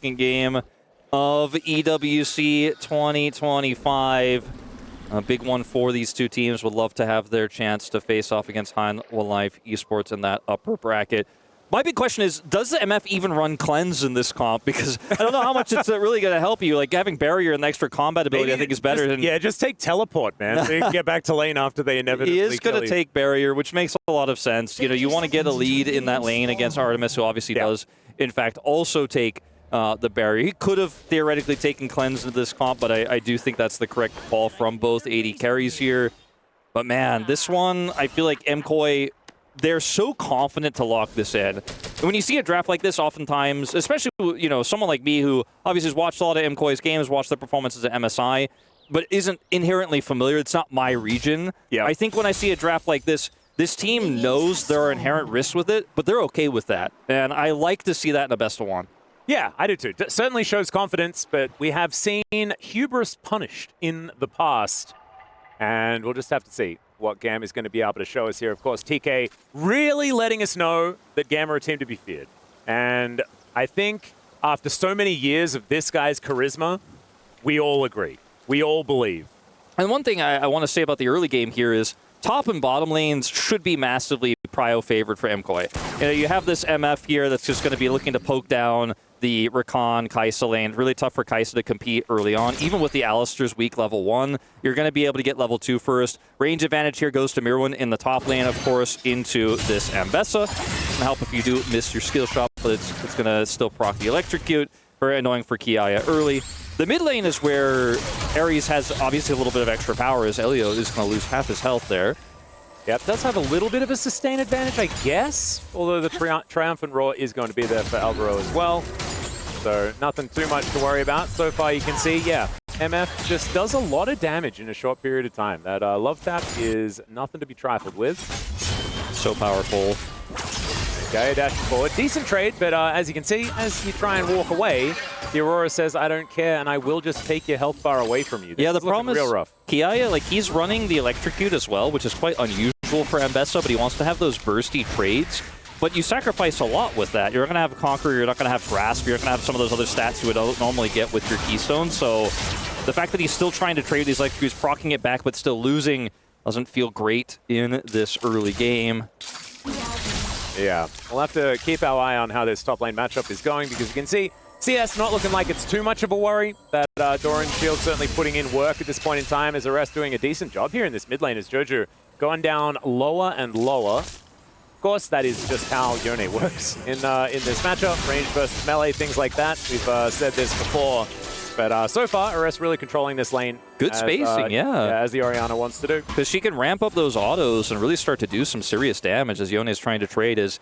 second game of EWC 2025. A big one for these two teams. Would love to have their chance to face off against High Life Esports in that upper bracket. My big question is, does the MF even run cleanse in this comp? Because I don't know how much it's really going to help you. Like, having barrier and the extra combat ability, I think, is better than... Yeah, just take teleport, man, so you can get back to lane after they inevitably He is going to take barrier, which makes a lot of sense. You know, you want to get a lead in that lane against Artemis, who obviously does, in fact, also take the barrier. He could have theoretically taken cleanse in this comp, but I do think that's the correct call from both AD carries here. But, man, this one, I feel like MKOI... They're so confident to lock this in. And when you see a draft like this, oftentimes, especially, you know, someone like me who obviously has watched a lot of MKOI's games, watched their performances at MSI, but isn't inherently familiar. It's not my region. Yeah. I think when I see a draft like this, this team knows there are inherent risks with it, but they're okay with that. And I like to see that in a best of one. Yeah, I do too. Certainly shows confidence, but we have seen hubris punished in the past. And we'll just have to see what GAM is going to be able to show us here. Of course, TK really letting us know that GAM are a team to be feared. And I think after so many years of this guy's charisma, we all agree. We all believe. And one thing I want to say about the early game here is top and bottom lanes should be massively prio favored for MKOI. You know, you have this MF here that's just going to be looking to poke down the Rakan Kai'Sa lane. Really tough for Kai'Sa to compete early on. Even with the Alistair's weak level 1, you're going to be able to get level 2 first. Range advantage here goes to Mirwin in the top lane, of course, into this Ambessa. Can help if you do miss your skill shot, but it's going to still proc the electrocute. Very annoying for Kiaya early. The mid lane is where Ares has obviously a little bit of extra power, as Elio is going to lose half his health there. Yep, does have a little bit of a sustain advantage, I guess. Although the Triumphant Roar is going to be there for Alvaro as well. So nothing too much to worry about. So far you can see, yeah, MF just does a lot of damage in a short period of time. That love tap is nothing to be trifled with. So powerful. Okay, dashing forward. Decent trade, but as you can see, as you try and walk away, the Aurora says, I don't care, and I will just take your health bar away from you. This the problem is real rough. Kiaya, like, he's running the electrocute as well, which is quite unusual for Ambessa, but he wants to have those bursty trades. But you sacrifice a lot with that. You're going to have Conqueror, you're not going to have Grasp, you're going to have some of those other stats you would normally get with your Keystone. So the fact that he's still trying to trade these electrocutes, proccing it back, but still losing, doesn't feel great in this early game. Yeah, we'll have to keep our eye on how this top lane matchup is going, because you can see CS not looking like it's too much of a worry. That Doran Shield certainly putting in work at this point in time, as Arrest doing a decent job here in this mid lane as Jojo going down lower and lower. Of course, that is just how Yone works in this matchup. Range versus melee, things like that. We've said this before. But so far, Arrest really controlling this lane. Good spacing, yeah. As the Orianna wants to do. Because she can ramp up those autos and really start to do some serious damage as Yone is trying to trade. As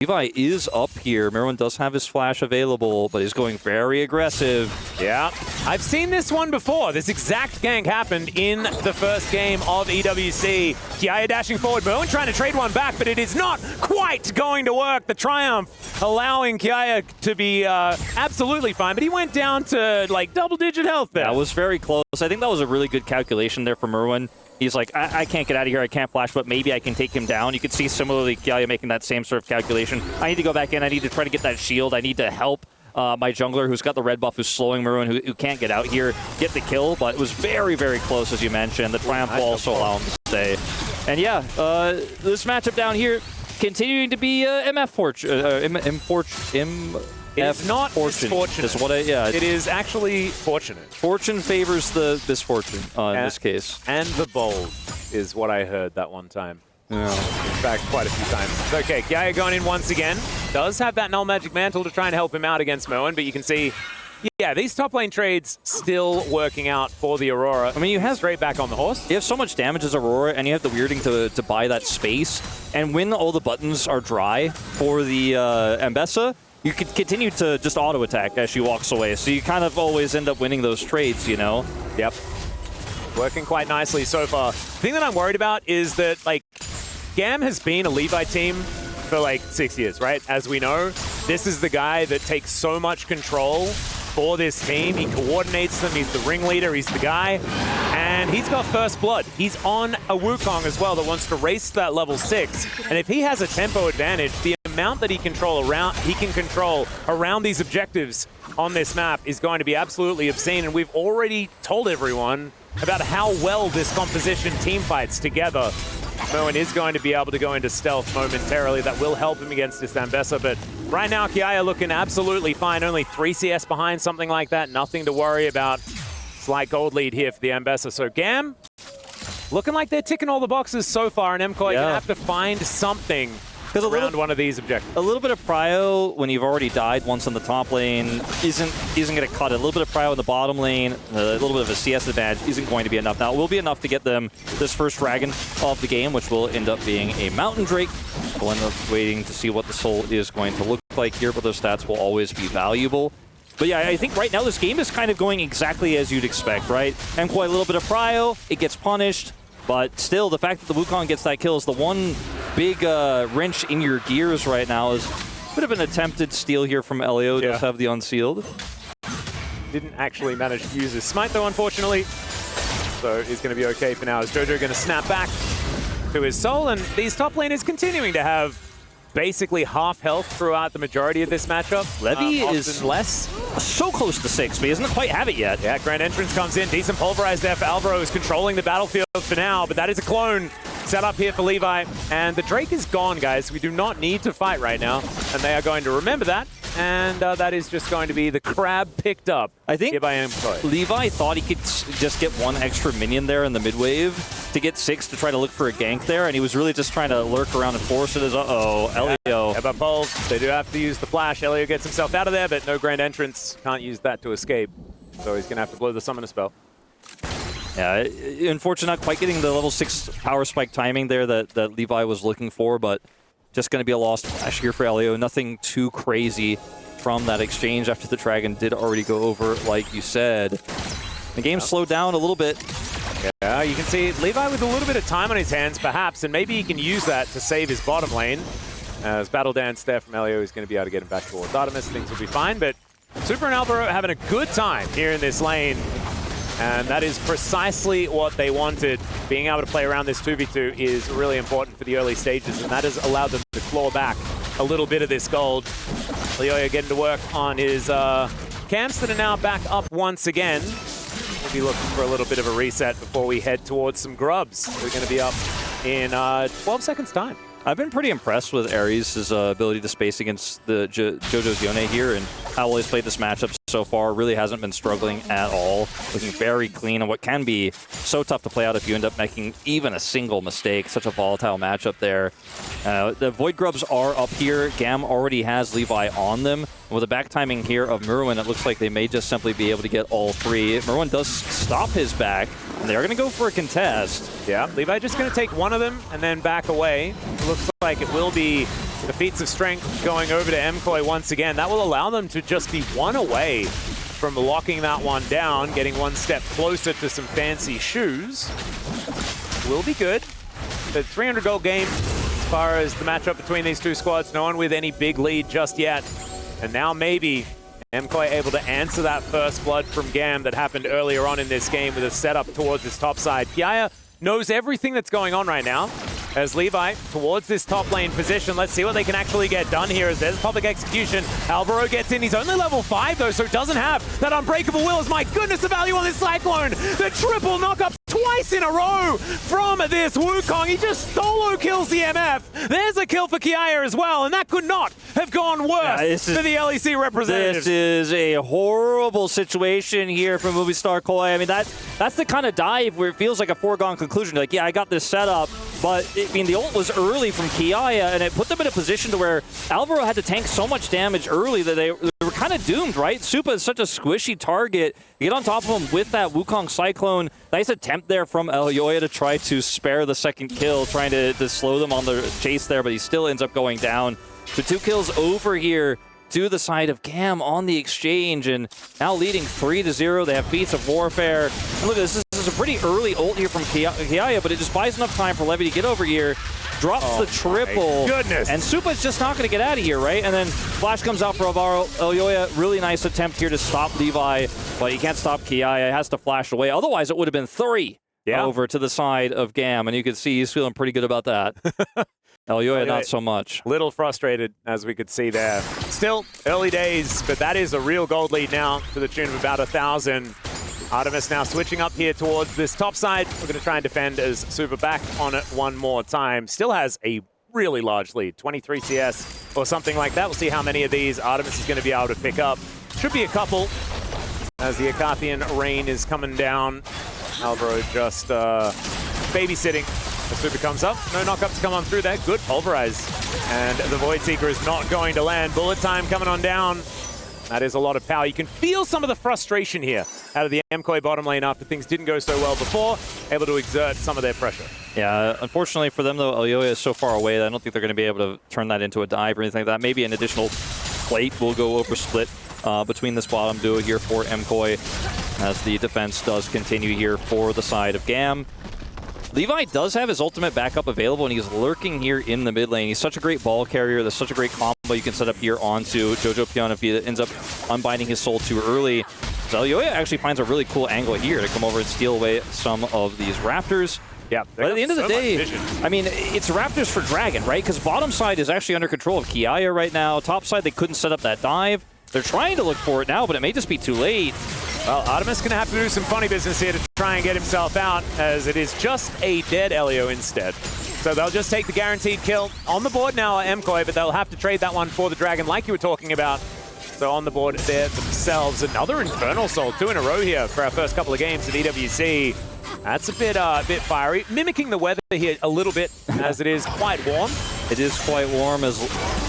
Levi is up here. Mirwin does have his flash available, but he's going very aggressive. Yeah, I've seen this one before. This exact gank happened in the first game of EWC. Kiaya dashing forward, Mirwin trying to trade one back, but it is not quite going to work. The Triumph allowing Kiaya to be absolutely fine, but he went down to like double-digit health there. That was very close. I think that was a really good calculation there for Mirwin. He's like, I can't get out of here, I can't flash, but maybe I can take him down. You can see similarly Kiaya making that same sort of calculation. I need to go back in, I need to try to get that shield, I need to help my jungler who's got the red buff, who's slowing Maroon, who can't get out here, get the kill, but it was very, very close, as you mentioned. The Triumph will also allow him to stay. And yeah, this matchup down here, continuing to be MF Fortune. It's not misfortunate. Is what it is actually fortunate. Fortune favors the misfortune in this case. And the bold is what I heard that one time. Yeah. In fact, quite a few times. Okay, Kiaya going in once again. Does have that Null Magic Mantle to try and help him out against Moen, but you can see, yeah, these top lane trades still working out for the Aurora. I mean, you have straight back on the horse. You have so much damage as Aurora, and you have the weirding to buy that space. And when all the buttons are dry for the Ambessa, you can continue to just auto-attack as she walks away. So you kind of always end up winning those trades, you know? Yep. Working quite nicely so far. The thing that I'm worried about is that, like, GAM has been a Levi team for, like, 6 years, right? As we know, this is the guy that takes so much control for this team. He coordinates them. He's the ringleader. He's the guy. And he's got first blood. He's on a Wukong as well that wants to race to that level 6. And if he has a tempo advantage, the amount that he can control around these objectives on this map is going to be absolutely obscene. And we've already told everyone about how well this composition team fights together. Merwin is going to be able to go into stealth momentarily. That will help him against this Ambessa, but right now Kiaya looking absolutely fine. Only 3 CS behind, something like that. Nothing to worry about. Slight gold lead here for the Ambessa. So GAM looking like they're ticking all the boxes so far, and MKOI gonna have to find something around one of these objectives. A little bit of prio when you've already died once on the top lane isn't going to cut it. A little bit of prio in the bottom lane, a little bit of a CS advantage isn't going to be enough. Now, it will be enough to get them this first dragon of the game, which will end up being a Mountain Drake. We'll end up waiting to see what the soul is going to look like here, but those stats will always be valuable. But yeah, I think right now this game is kind of going exactly as you'd expect, right? MKOI a little bit of prio, it gets punished. But still, the fact that the Wukong gets that kill is the one big wrench in your gears right now. Is a bit of an attempted steal here from Elio. Does have the unsealed. Didn't actually manage to use his smite, though, unfortunately. So he's going to be okay for now. Is Jojo going to snap back to his soul? And these top laners continuing to have basically half health throughout the majority of this matchup. Levy is less, so close to 6, but he doesn't quite have it yet. Yeah, Grand Entrance comes in. Decent pulverize there for Alvaro, who's controlling the battlefield for now, but that is a clone set up here for Levi. And the Drake is gone, guys. We do not need to fight right now, and they are going to remember that. And that is just going to be the crab picked up. I think by Levi thought he could just get 1 extra minion there in the mid wave to get 6 to try to look for a gank there, and he was really just trying to lurk around and force it as, Elio. About pulse, they do have to use the flash. Elio gets himself out of there, but no Grand Entrance. Can't use that to escape. So he's going to have to blow the summoner spell. Yeah, unfortunately not quite getting the level 6 power spike timing there that Levi was looking for, but just going to be a lost flash here for Elio. Nothing too crazy from that exchange after the Dragon did already go over, like you said. The game slowed down a little bit. Yeah, you can see Levi with a little bit of time on his hands, perhaps, and maybe he can use that to save his bottom lane. As Battle Dance there from Elio is going to be able to get him back towards Artemis. Things will be fine, but Super and Alvaro having a good time here in this lane. And that is precisely what they wanted. Being able to play around this 2v2 is really important for the early stages, and that has allowed them to claw back a little bit of this gold. Leoya getting to work on his camps that are now back up once again. We'll be looking for a little bit of a reset before we head towards some grubs. We're going to be up in 12 seconds time. I've been pretty impressed with Ares' ability to space against the JoJo's Yone here, and how well he's played this matchup so far. Really hasn't been struggling at all. Looking very clean on what can be so tough to play out if you end up making even a single mistake. Such a volatile matchup there. The Void Grubs are up here. GAM already has Levi on them. With the back timing here of Merwin, it looks like they may just simply be able to get all 3. Merwin does stop his back, and they are going to go for a contest. Yeah, Levi just going to take one of them and then back away. It looks like it will be the feats of strength going over to MKOI once again. That will allow them to just be 1 away from locking that one down, getting 1 step closer to some fancy shoes. Will be good. The 300 gold game as far as the matchup between these two squads. No one with any big lead just yet. And now maybe MKOI able to answer that first blood from GAM that happened earlier on in this game with a setup towards his top side. Kiaya knows everything that's going on right now. As Levi towards this top lane position. Let's see what they can actually get done here as there's public execution. Alvaro gets in. He's only level 5 though, so doesn't have that unbreakable wills. My goodness, the value on this Cyclone. The triple knock-up twice in a row from this Wukong. He just solo kills the MF. There's a kill for Kiaya as well, and that could not have gone worse for the LEC representatives. This is a horrible situation here for Movistar Koi. I mean, that's the kind of dive where it feels like a foregone conclusion. Like, yeah, I got this set up, but I mean, the ult was early from Kiaya, and it put them in a position to where Alvaro had to tank so much damage early that they were kind of doomed, right? Supa is such a squishy target. You get on top of him with that Wukong Cyclone. Nice attempt there from Elioya to try to spare the second kill, trying to slow them on the chase there, but he still ends up going down. So 2 kills over here to the side of GAM on the exchange, and now leading 3-0. They have Feats of Warfare. And look, this is a pretty early ult here from Kiaya, but it just buys enough time for Levy to get over here. Drops the triple. Goodness. And Supa's just not going to get out of here, right? And then Flash comes out for Alvaro. Elioya, really nice attempt here to stop Levi, but he can't stop Kiaya. He has to flash away. Otherwise, it would have been 3 over to the side of GAM, and you can see he's feeling pretty good about that. Elyoya, not so much. Little frustrated, as we could see there. Still, early days, but that is a real gold lead now to the tune of about 1,000. Artemis now switching up here towards this top side. We're going to try and defend as Super back on it one more time. Still has a really large lead, 23 CS or something like that. We'll see how many of these Artemis is going to be able to pick up. Should be a couple, as the Akathian rain is coming down. Alvaro just babysitting. The Super comes up. No knockup to come on through there. Good pulverize. And the Void Seeker is not going to land. Bullet time coming on down. That is a lot of power. You can feel some of the frustration here out of the MKOI bottom lane after things didn't go so well before, able to exert some of their pressure. Yeah, unfortunately for them, though, Elyoya is so far away, I don't think they're going to be able to turn that into a dive or anything like that. Maybe an additional plate will go over split between this bottom duo here for MKOI, as the defense does continue here for the side of GAM. Levi does have his ultimate backup available, and he's lurking here in the mid lane. He's such a great ball carrier. There's such a great combo you can set up here onto Jojo Pion if he ends up unbinding his soul too early. So Elyoya actually finds a really cool angle here to come over and steal away some of these Raptors. Yeah, but at the end of the day, I mean, it's Raptors for Dragon, right? Because bottom side is actually under control of Kiaya right now. Top side, they couldn't set up that dive. They're trying to look for it now, but it may just be too late. Well, Artemis going to have to do some funny business here to try and get himself out, as it is just a dead Elio instead. So they'll just take the guaranteed kill. On the board now are MKOI, but they'll have to trade that one for the Dragon like you were talking about. So on the board there themselves. Another Infernal Soul, 2 in a row here for our first couple of games at EWC. That's a bit fiery. Mimicking the weather here a little bit, as it is quite warm. It is quite warm, as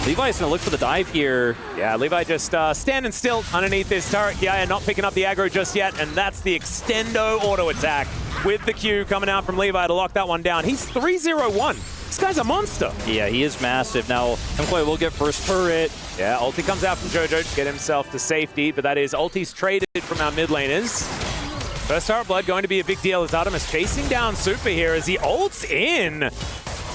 Levi's going to look for the dive here. Yeah, Levi just standing still underneath this turret. Yeah, not picking up the aggro just yet, and that's the extendo auto attack with the Q coming out from Levi to lock that one down. He's 3-0-1. This guy's a monster. Yeah, he is massive. Now, MKOI will get first turret. Yeah, ulti comes out from Jojo to get himself to safety, but that is ulti's traded from our mid laners. First turret blood going to be a big deal as Artemis chasing down Super here as he ults in.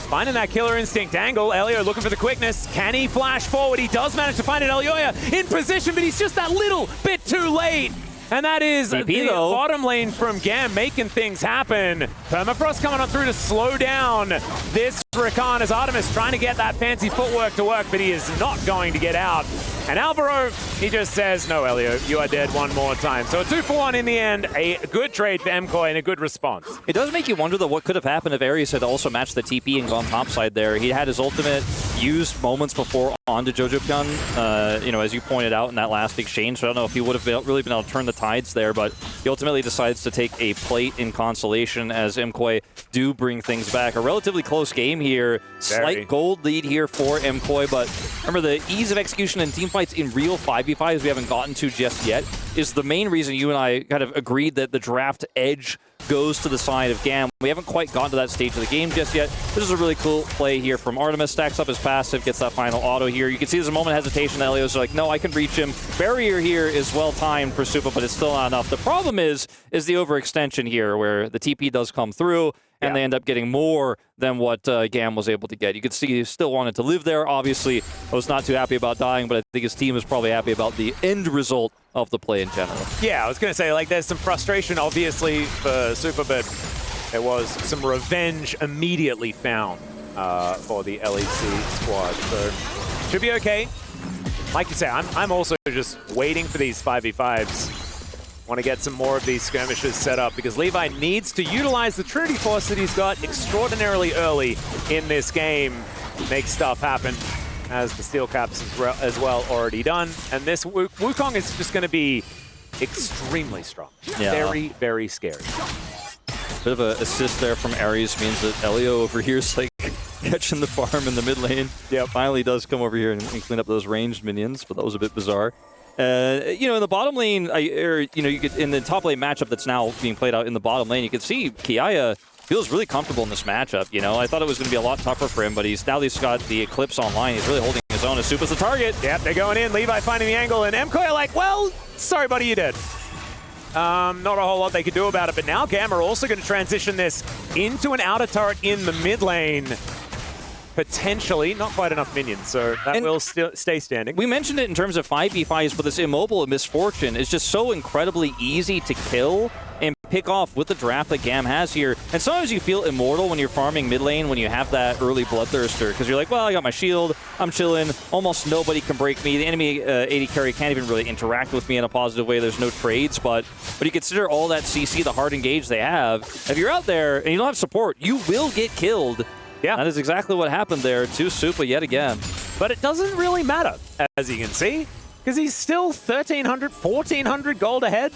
Finding that killer instinct angle. Elio looking for the quickness. Can he flash forward? He does manage to find an Elyoya in position, but he's just that little bit too late. And that is TP, the bottom lane from GAM making things happen. Permafrost coming on through to slow down this Rakan as Artemis trying to get that fancy footwork to work, but he is not going to get out. And Alvaro, he just says, no, Elio, you are dead one more time. So a 2-for-1 in the end, a good trade for MKOI and a good response. It does make you wonder, though, what could have happened if Ares had also matched the TP and gone topside there. He had his ultimate used moments before onto Jojo Pion, you know, as you pointed out in that last exchange. So I don't know if he would have really been able to turn the tides there, but he ultimately decides to take a plate in consolation as MKOI do bring things back. A relatively close game here. Slight gold lead here for MKOI, but remember the ease of execution in team fights in real 5v5s we haven't gotten to just yet is the main reason you and I kind of agreed that the draft edge goes to the side of GAM. We haven't quite gotten to that stage of the game just yet. This is a really cool play here from Artemis. Stacks up his passive, gets that final auto here. You can see there's a moment of hesitation. Elio's like, no, I can reach him. Barrier here is well timed for Supa, but it's still not enough. The problem is the overextension here, where the TP does come through, and they end up getting more than what GAM was able to get. You could see he still wanted to live there. Obviously, I was not too happy about dying, but I think his team is probably happy about the end result of the play in general. Yeah, I was going to say, like, there's some frustration, obviously, for Super, but there was some revenge immediately found for the LEC squad. So, should be okay. Like you say, I'm also just waiting for these 5v5s. Want to get some more of these skirmishes set up because Levi needs to utilize the Trinity Force that he's got extraordinarily early in this game. Make stuff happen, as the steel caps as well already done. And this Wukong is just going to be extremely strong. Yeah. Very, very scary. Bit of an assist there from Ares means that Elio over here is like catching the farm in the mid lane. Yep. Finally does come over here and clean up those ranged minions, but that was a bit bizarre. You know, in the bottom lane, you know, you could in the top lane matchup that's now being played out in the bottom lane, you can see Kiaya feels really comfortable in this matchup. You know, I thought it was going to be a lot tougher for him, but he's got the Eclipse online. He's really holding his own as Supa's the target. Yep, they're going in. Levi finding the angle, and MKOI are like, well, sorry, buddy, you're dead. Not a whole lot they could do about it, but now GAM are also going to transition this into an outer turret in the mid lane. Potentially, not quite enough minions, so that will still stay standing. We mentioned it in terms of 5v5s, but this Immobile of Misfortune is just so incredibly easy to kill and pick off with the draft that GAM has here. And sometimes you feel immortal when you're farming mid lane when you have that early Bloodthirster, because you're like, well, I got my shield, I'm chilling, almost nobody can break me. The enemy AD carry can't even really interact with me in a positive way. There's no trades, but you consider all that CC, the hard engage they have. If you're out there and you don't have support, you will get killed. Yeah. That is exactly what happened there to Supa yet again. But it doesn't really matter, as you can see, because he's still 1,300, 1,400 gold ahead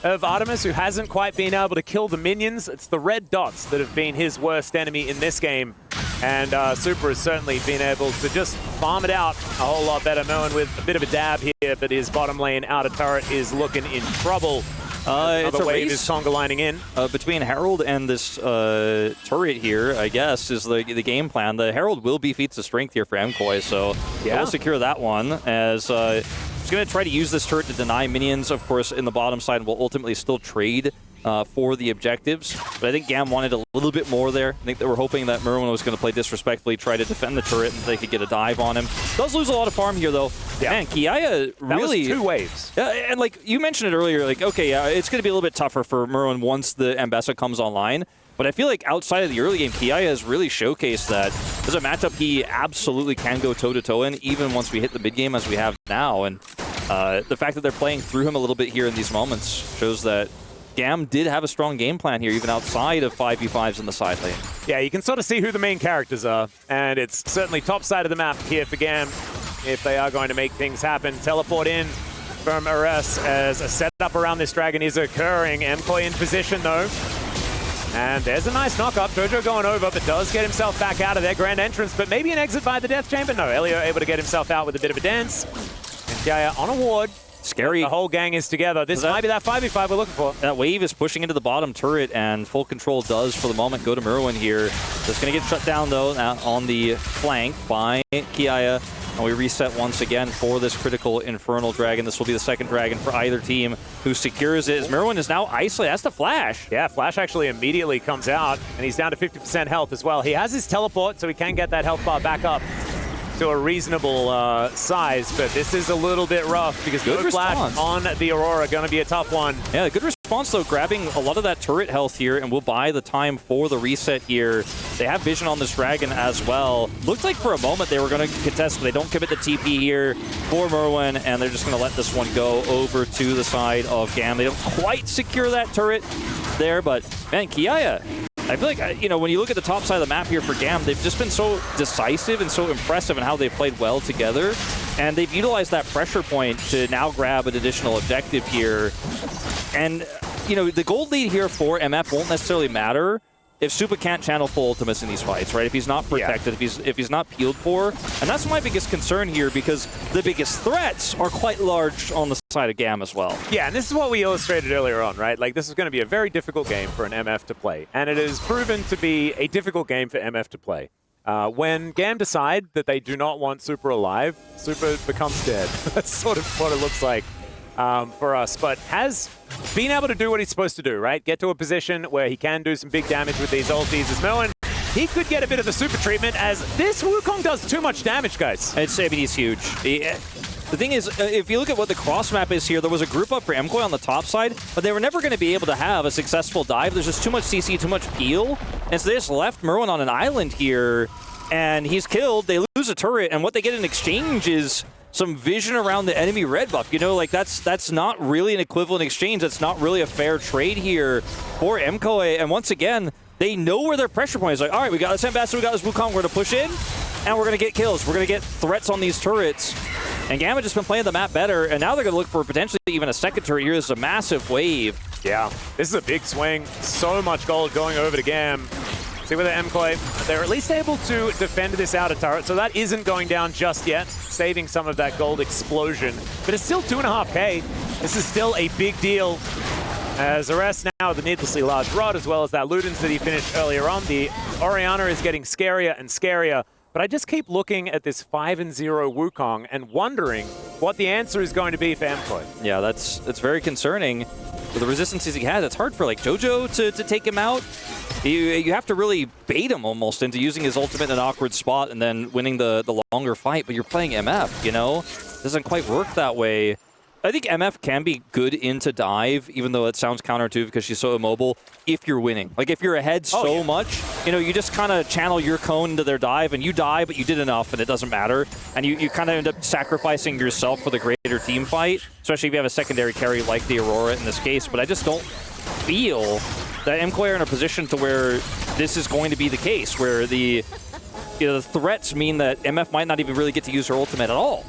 of Artemis, who hasn't quite been able to kill the minions. It's the red dots that have been his worst enemy in this game. And Supa has certainly been able to just farm it out a whole lot better. Merwin with a bit of a dab here, but his bottom lane outer turret is looking in trouble. Another wave is Tonga lining in. Between Herald and this turret here, I guess, is the game plan. The Herald will be feats of strength here for MKOI, so we'll secure that one as he's going to try to use this turret to deny minions, of course, in the bottom side, and will ultimately still trade for the objectives. But I think GAM wanted a little bit more there. I think they were hoping that Merwin was going to play disrespectfully, try to defend the turret, and they could get a dive on him. Does lose a lot of farm here, though. Yeah. Man, Kiaya really... That was 2 waves. And like you mentioned it earlier, like, okay, it's going to be a little bit tougher for Merwin once the Ambessa comes online. But I feel like outside of the early game, Kiaya has really showcased that there's a matchup he absolutely can go toe-to-toe in, even once we hit the mid-game as we have now. And the fact that they're playing through him a little bit here in these moments shows that GAM did have a strong game plan here, even outside of 5v5s in the side lane. Yeah, you can sort of see who the main characters are, and it's certainly top side of the map here for GAM if they are going to make things happen. Teleport in from Ares as a setup around this dragon is occurring. MKOI in position, though. And there's a nice knock-up. Jojo going over, but does get himself back out of there. Grand entrance, but maybe an exit by the Death Chamber. No, Elio able to get himself out with a bit of a dance. And Kiaya on a ward. Scary. The whole gang is together. This might be that 5v5 we're looking for. That wave is pushing into the bottom turret, and full control does, for the moment, go to Merwin here. That's going to get shut down, though, on the flank by Kiaya. And we reset once again for this critical Infernal Dragon. This will be the second dragon for either team who secures it. As Merwin is now isolated. That's the Flash. Yeah, Flash actually immediately comes out, and he's down to 50% health as well. He has his teleport, so he can get that health bar back up to a reasonable size, but this is a little bit rough because good Flash on the Aurora going to be a tough one. Yeah, good response though, grabbing a lot of that turret health here, and we'll buy the time for the reset here. They have vision on this dragon as well. Looked like for a moment they were going to contest, but they don't commit the TP here for Merwin, and they're just going to let this one go over to the side of GAM. They don't quite secure that turret there, but man, Kiaya, I feel like, you know, when you look at the top side of the map here for GAM, they've just been so decisive and so impressive in how they've played well together. And they've utilized that pressure point to now grab an additional objective here. And, you know, the gold lead here for MF won't necessarily matter if Supa can't channel full ultimates in these fights, right? If he's not protected, if he's not peeled for. And that's my biggest concern here, because the biggest threats are quite large on the side of GAM as well. Yeah, and this is what we illustrated earlier on, right? Like, this is going to be a very difficult game for an MF to play. And it has proven to be a difficult game for MF to play. When GAM decide that they do not want Supa alive, Supa becomes dead. That's sort of what it looks like for us, but has been able to do what he's supposed to do, right? Get to a position where he can do some big damage with these ultis. As Merwin, he could get a bit of the Supa treatment, as this Wukong does too much damage, guys. I mean, he's huge. The thing is, if you look at what the cross map is here, there was a group up for MKOI on the top side, but they were never going to be able to have a successful dive. There's just too much CC, too much peel, and so they just left Merwin on an island here, and he's killed. They lose a turret, and what they get in exchange is some vision around the enemy red buff. You know, like that's not really an equivalent exchange. That's not really a fair trade here for MKOI. And once again, they know where their pressure point is. Like, all right, we got this Ambassador, we got this Wukong, we're going to push in, and we're going to get kills. We're going to get threats on these turrets. And GAM has just been playing the map better, and now they're going to look for potentially even a second turret here. This is a massive wave. Yeah, this is a big swing. So much gold going over to GAM. See with the MKOI, they're at least able to defend this outer turret, so that isn't going down just yet, saving some of that gold explosion. But it's still 2.5k. This is still a big deal. As Ares now, the needlessly large rod, as well as that Ludens that he finished earlier on. The Orianna is getting scarier and scarier. But I just keep looking at this 5-0 Wukong and wondering what the answer is going to be for MKOI. Yeah, that's very concerning. With the resistances he has, it's hard for like Jojo to take him out. You have to really bait him almost into using his ultimate in an awkward spot and then winning the longer fight. But you're playing MF, you know? Doesn't quite work that way. I think MF can be good into dive, even though it sounds counterintuitive because she's so immobile, if you're winning. Like, if you're ahead so much, you know, you just kind of channel your cone into their dive, and you die, but you did enough, and it doesn't matter. And you kind of end up sacrificing yourself for the greater team fight, especially if you have a secondary carry like the Aurora in this case. But I just don't feel that MKOI are in a position to where this is going to be the case, where the threats mean that MF might not even really get to use her ultimate at all,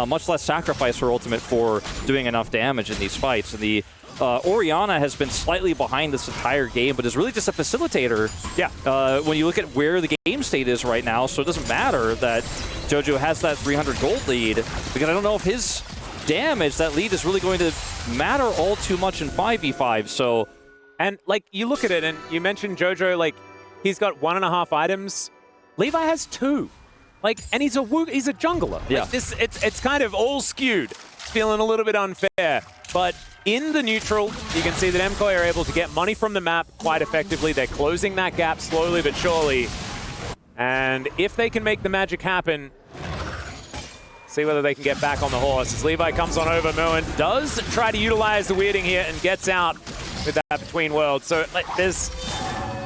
much less sacrifice her ultimate for doing enough damage in these fights. And the Orianna has been slightly behind this entire game, but is really just a facilitator. Yeah. When you look at where the game state is right now, so it doesn't matter that JoJo has that 300 gold lead, because I don't know if his damage, that lead, is really going to matter all too much in 5v5. So, and like, you look at it, and you mentioned JoJo, like, he's got 1.5 items. Levi has 2, like, and he's a jungler. Yeah, like it's kind of all skewed. It's feeling a little bit unfair, but in the neutral, you can see that MKOI are able to get money from the map quite effectively. They're closing that gap slowly but surely, and if they can make the magic happen, see whether they can get back on the horse. As Levi comes on over, Moen does try to utilize the weirding here and gets out with that between worlds. So like,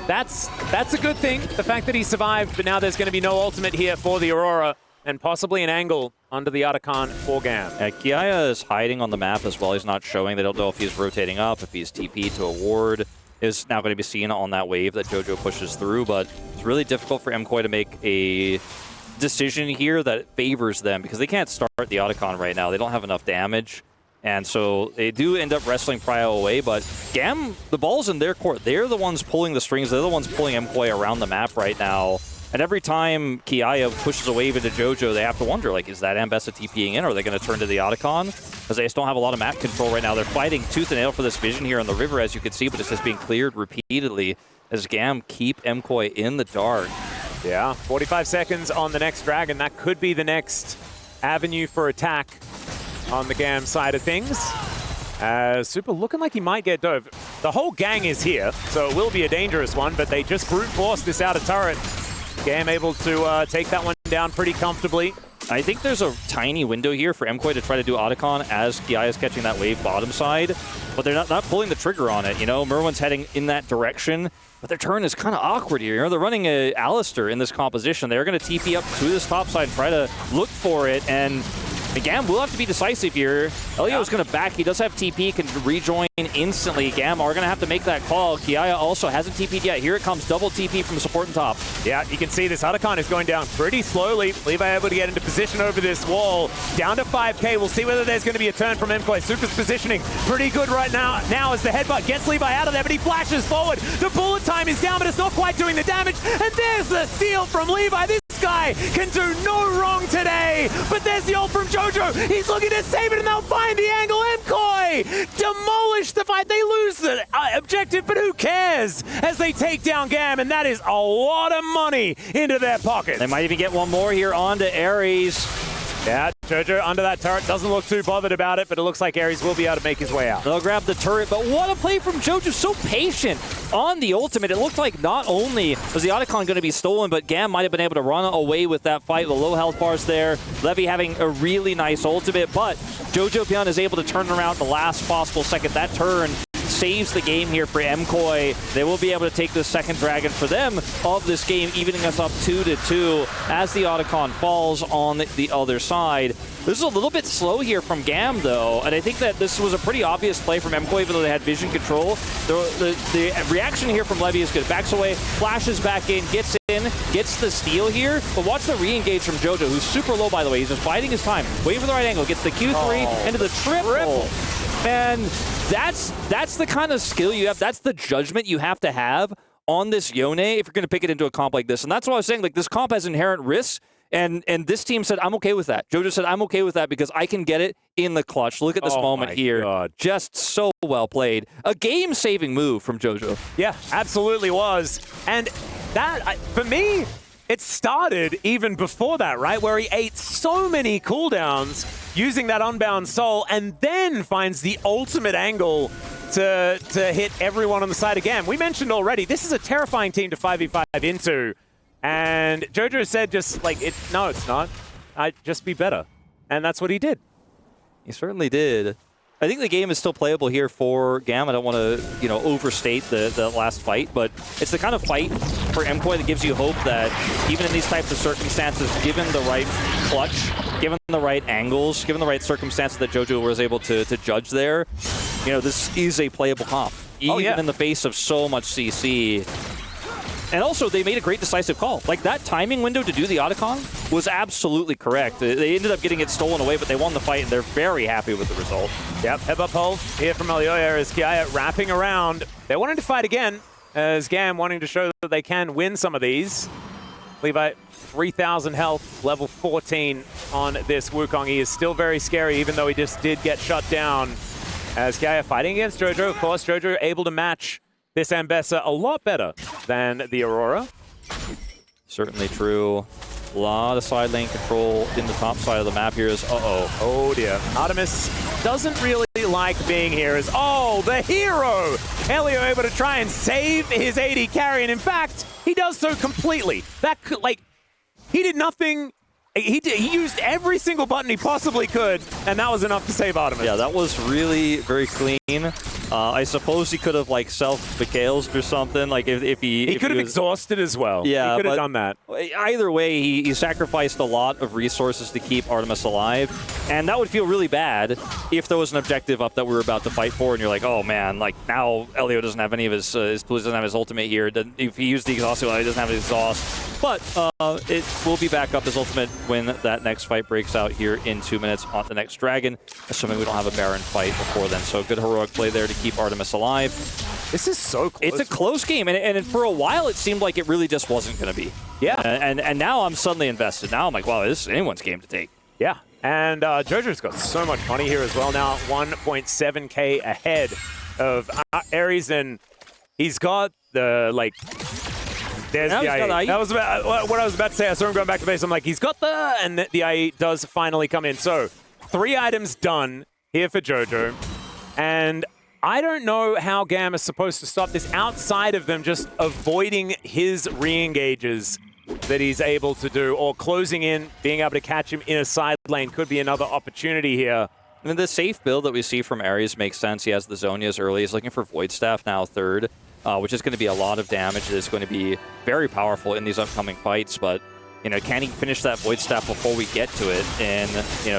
that's a good thing, the fact that he survived, but now there's going to be no ultimate here for the Aurora, and possibly an angle under the Otacon for GAM. Kiaya is hiding on the map as well. He's not showing. They don't know if he's rotating up, if he's TP to a ward. Is now going to be seen on that wave that JoJo pushes through, but it's really difficult for MKOI to make a decision here that favors them, because they can't start the Otacon right now. They don't have enough damage. And so they do end up wrestling Prio away, but GAM, the ball's in their court. They're the ones pulling the strings. They're the ones pulling MKOI around the map right now. And every time Kiaya pushes a wave into JoJo, they have to wonder, like, is that Ambessa TPing in, or are they going to turn to the Otacon? Because they just don't have a lot of map control right now. They're fighting tooth and nail for this vision here on the river, as you can see, but it's just being cleared repeatedly as GAM keep MKOI in the dark. Yeah, 45 seconds on the next Dragon. That could be the next avenue for attack on the GAM side of things. Super looking like he might get dove. The whole gang is here, so it will be a dangerous one, but they just brute force this outer turret. GAM able to take that one down pretty comfortably. I think there's a tiny window here for MKOI to try to do Otacon as Kiaya is catching that wave bottom side, but they're not pulling the trigger on it. You know, Merwin's heading in that direction, but their turn is kind of awkward here. You know, they're running a Alistair in this composition. They're going to TP up to this top side and try to look for it, and GAM will have to be decisive here. Elio's going to back. He does have TP, can rejoin instantly. GAM are going to have to make that call. Kiaya also hasn't TP'd yet. Here it comes, double TP from support and top. Yeah, you can see this Otacon is going down pretty slowly. Levi able to get into position over this wall. Down to 5k. We'll see whether there's going to be a turn from MKOI. Super's positioning pretty good right now as the headbutt gets Levi out of there, but he flashes forward. The bullet time is down, but it's not quite doing the damage. And there's the steal from Levi. This guy can do no wrong today, but there's the ult from JoJo. He's looking to save it, and they'll find the angle. MKOI demolish the fight. They lose the objective, but who cares as they take down GAM, and that is a lot of money into their pockets. They might even get one more here onto Ares. Yeah, JoJo under that turret doesn't look too bothered about it, but it looks like Ares will be able to make his way out. They'll grab the turret, but what a play from JoJo. So patient on the ultimate. It looked like not only was the Otacon going to be stolen, but GAM might have been able to run away with that fight. The low health bars there. Levy having a really nice ultimate, but JoJo Pion is able to turn around the last possible second. That turn saves the game here for MKOI. They will be able to take the second Dragon for them of this game, evening us up 2-2 as the Otacon falls on the other side. This is a little bit slow here from GAM, though, and I think that this was a pretty obvious play from MKOI, even though they had vision control. The reaction here from Levy is good. Backs away, flashes back in, gets the steal here, but watch the re-engage from JoJo, who's super low, by the way. He's just biding his time, waiting for the right angle, gets the Q3 into the triple. And that's the kind of skill you have. That's the judgment you have to have on this Yone if you're going to pick it into a comp like this. And that's why I was saying, like, this comp has inherent risks. And this team said, I'm okay with that. JoJo said, I'm okay with that because I can get it in the clutch. Look at this moment here. God. Just so well played. A game-saving move from JoJo. Yeah, absolutely was. And that, for me, it started even before that, right? Where he ate so many cooldowns using that Unbound Soul and then finds the ultimate angle to hit everyone on the side of GAM. We mentioned already, this is a terrifying team to 5v5 into. And JoJo said just like, no, it's not. I'd just be better. And that's what he did. He certainly did. I think the game is still playable here for GAM. I don't want to, overstate the last fight, but it's the kind of fight for MKOI that gives you hope that even in these types of circumstances, given the right clutch, given the right angles, given the right circumstances that JoJo was able to judge there, this is a playable comp. Even in the face of so much CC. And also, they made a great decisive call. Like, that timing window to do the Otacon was absolutely correct. They ended up getting it stolen away, but they won the fight, and they're very happy with the result. Yep, Heba Pulse here from Elioya as Kiaya wrapping around. They wanted to fight again, as GAM wanting to show that they can win some of these. Levi, 3,000 health, level 14 on this Wukong. He is still very scary, even though he just did get shut down. As Kiaya fighting against JoJo, of course, JoJo able to match this Ambessa a lot better than the Aurora. Certainly true. A lot of side lane control in the top side of the map here is, Oh dear. Artemis doesn't really like being here as, the hero! Elio able to try and save his AD carry, and in fact, he does so completely. That could, he did nothing. He used every single button he possibly could, and that was enough to save Artemis. Yeah, that was really very clean. I suppose he could have self-Mikhails'd or something. If he could have exhausted as well. Yeah, he could have done that. Either way, he sacrificed a lot of resources to keep Artemis alive, and that would feel really bad if there was an objective up that we were about to fight for, and you're like, oh man, now Elio doesn't have any of his doesn't have his ultimate here. If he used the exhaust, he doesn't have his exhaust. But it will be back up his ultimate when that next fight breaks out here in 2 minutes on the next Dragon, assuming we don't have a Baron fight before then. So good heroic play there to keep Artemis alive. This is so close. It's a close game, and for a while it seemed like it really just wasn't going to be. Yeah. And now I'm suddenly invested. Now I'm like, wow, this is anyone's game to take. Yeah. And JoJo's got so much money here as well now, 1.7k ahead of Ares, and he's got the, there's the IE. That was what I was about to say. I saw him going back to base. I'm like, he's got and the IE does finally come in. So 3 items done here for JoJo. And I don't know how GAM is supposed to stop this outside of them just avoiding his re-engages that he's able to do, or closing in, being able to catch him in a side lane could be another opportunity here. And the safe build that we see from Ares makes sense. He has the Zhonya's early. He's looking for Void Staff now third, which is going to be a lot of damage. It's going to be very powerful in these upcoming fights, but can he finish that Void Staff before we get to it in,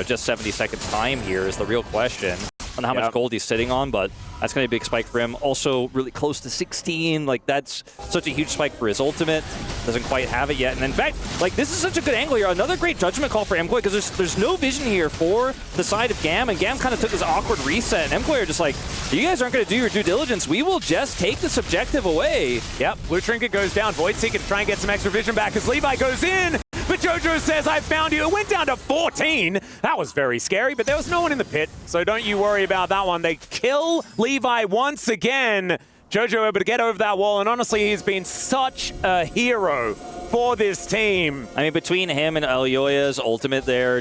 just 70 seconds time here is the real question. I don't know how much gold he's sitting on, but that's going to be a big spike for him. Also, really close to 16. That's such a huge spike for his ultimate. Doesn't quite have it yet. And in fact, this is such a good angle here. Another great judgment call for MKOI, because there's no vision here for the side of GAM, and GAM kind of took this awkward reset, and MKOI are just like, you guys aren't going to do your due diligence. We will just take this objective away. Yep, Blue Trinket goes down. Void Seeker to try and get some extra vision back as Levi goes in. But JoJo says, I found you. It went down to 14. That was very scary, but there was no one in the pit, so don't you worry about that one. They kill Levi once again. JoJo able to get over that wall, and honestly, he's been such a hero for this team. I mean, between him and Elioya's ultimate there,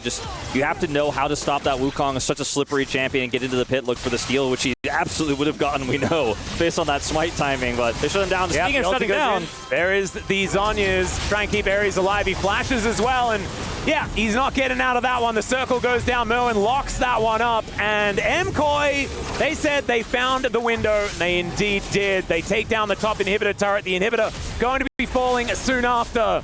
you have to know how to stop that Wukong. Is such a slippery champion, and get into the pit, look for the steal, which he absolutely would have gotten, we know, based on that smite timing, but they shut him down. Speaking of shutting down, there is the Zhonya's trying to keep Ares alive. He flashes as well, and yeah, he's not getting out of that one. The circle goes down. Merwin locks that one up, and MKOI, they said they found the window, and they indeed did. They take down the top inhibitor turret. The inhibitor going to be falling soon after.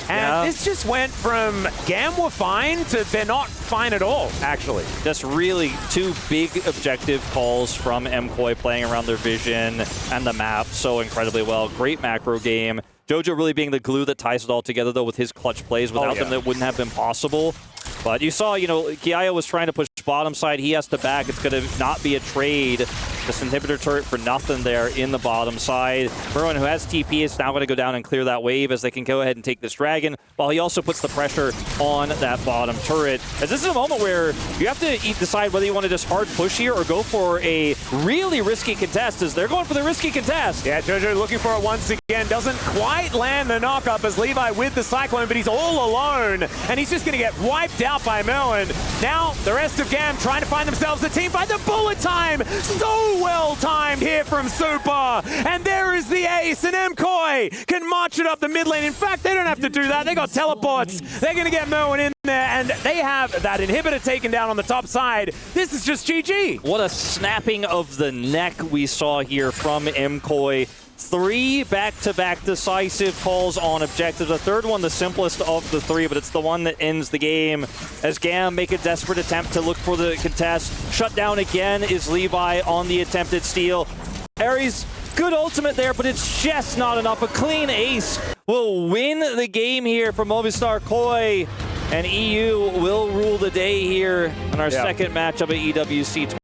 And this just went from GAM were fine to they're not fine at all, actually. Just really 2 big objective calls from MKOI, playing around their vision and the map so incredibly well. Great macro game. JoJo really being the glue that ties it all together, though, with his clutch plays. Without them, that wouldn't have been possible. But you saw, Kiaya was trying to push bottom side. He has to back. It's going to not be a trade. Just inhibitor turret for nothing there in the bottom side. Merwin, who has TP, is now going to go down and clear that wave as they can go ahead and take this Dragon, while he also puts the pressure on that bottom turret. As this is a moment where you have to decide whether you want to just hard push here or go for a really risky contest, as they're going for the risky contest. Yeah, JoJo looking for it once again. Doesn't quite land the knock-up as Levi with the Cyclone, but he's all alone, and he's just going to get wiped out by Merwin. Now, the rest of GAM trying to find themselves a team fight. The bullet time! So well timed here from Super! And there is the ace, and MKOI can march it up the mid lane. In fact, they don't have to do that. They got teleports. They're going to get Merwin in there, and they have that inhibitor taken down on the top side. This is just GG. What a snapping of the neck we saw here from MKOI. 3 back-to-back decisive calls on objectives. The third one, the simplest of the 3, but it's the one that ends the game as GAM make a desperate attempt to look for the contest. Shut down again is Levi on the attempted steal. Aries, good ultimate there, but it's just not enough. A clean ace will win the game here for Movistar Koi, and EU will rule the day here in our second matchup at EWC